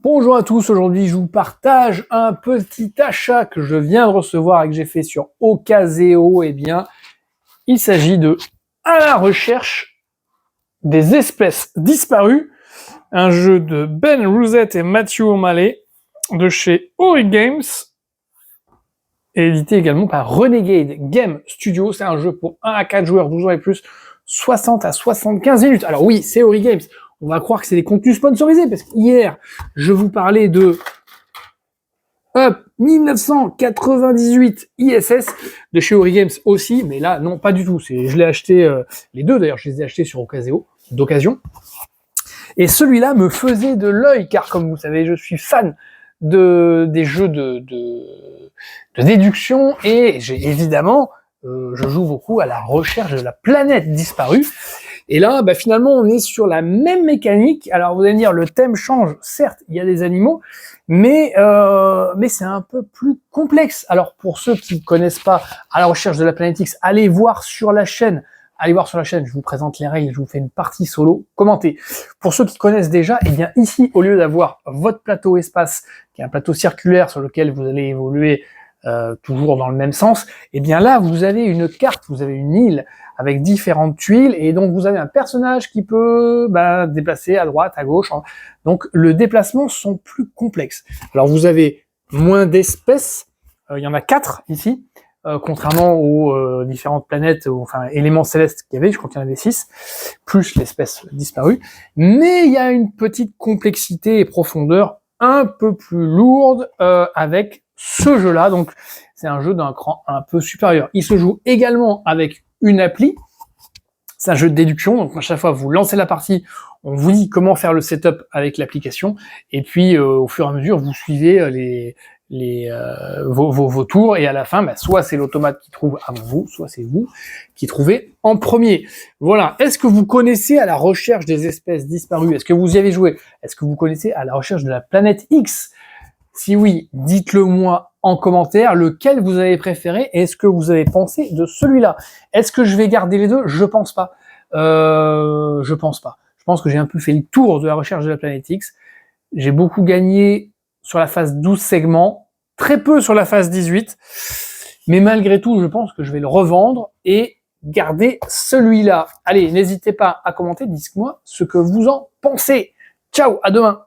Bonjour à tous, aujourd'hui je vous partage un petit achat que je viens de recevoir et que j'ai fait sur Ocaseo. Eh bien, il s'agit de À la recherche des espèces disparues, un jeu de Ben Rousette et Matthew O'Malley de chez Ori Games, et édité également par Renegade Game Studio. C'est un jeu pour 1 à 4 joueurs, 12 ans et plus, 60 à 75 minutes. Alors oui, c'est Ori Games. On va croire que c'est des contenus sponsorisés, parce qu'hier, je vous parlais de Up 1998 ISS de chez Ori Games aussi, mais là, non, pas du tout. Je l'ai acheté, les deux d'ailleurs, je les ai achetés sur Ocaseo, d'occasion. Et celui-là me faisait de l'œil, car comme vous savez, je suis fan des jeux de déduction, et j'ai évidemment, je joue beaucoup à la recherche de la planète disparue. Et là, finalement, on est sur la même mécanique. Alors, vous allez me dire, le thème change. Certes, il y a des animaux, mais c'est un peu plus complexe. Alors, pour ceux qui ne connaissent pas À la recherche de la planète X, allez voir sur la chaîne. Je vous présente les règles, je vous fais une partie solo commentée. Pour ceux qui connaissent déjà, eh bien ici, au lieu d'avoir votre plateau espace, qui est un plateau circulaire sur lequel vous allez évoluer toujours dans le même sens, eh bien là, vous avez une carte, vous avez une île avec différentes tuiles, et donc vous avez un personnage qui peut déplacer à droite, à gauche. Donc le déplacement sont plus complexes. Alors vous avez moins d'espèces, il y en a 4 ici, contrairement aux différentes planètes, enfin éléments célestes qu'il y avait, je crois qu'il y en avait 6, plus l'espèce disparue. Mais il y a une petite complexité et profondeur un peu plus lourde avec ce jeu-là. Donc c'est un jeu d'un cran un peu supérieur. Il se joue également avec une appli. C'est un jeu de déduction, donc à chaque fois vous lancez la partie, on vous dit comment faire le setup avec l'application, et puis au fur et à mesure vous suivez vos tours, et à la fin, soit c'est l'automate qui trouve avant vous, soit c'est vous qui trouvez en premier. Voilà. Est-ce que vous connaissez À la recherche des espèces disparues? Est-ce que vous y avez joué? Est-ce que vous connaissez À la recherche de la planète X? Si oui, dites-le moi en commentaire, lequel vous avez préféré, et est-ce que vous avez pensé de celui-là? Est-ce que je vais garder les deux? Je pense pas. Je pense pas. Je pense que j'ai un peu fait le tour de La recherche de la planète X. J'ai beaucoup gagné sur la phase 12 segments, très peu sur la phase 18, mais malgré tout, je pense que je vais le revendre et garder celui-là. Allez, n'hésitez pas à commenter, dites-moi ce que vous en pensez. Ciao, à demain.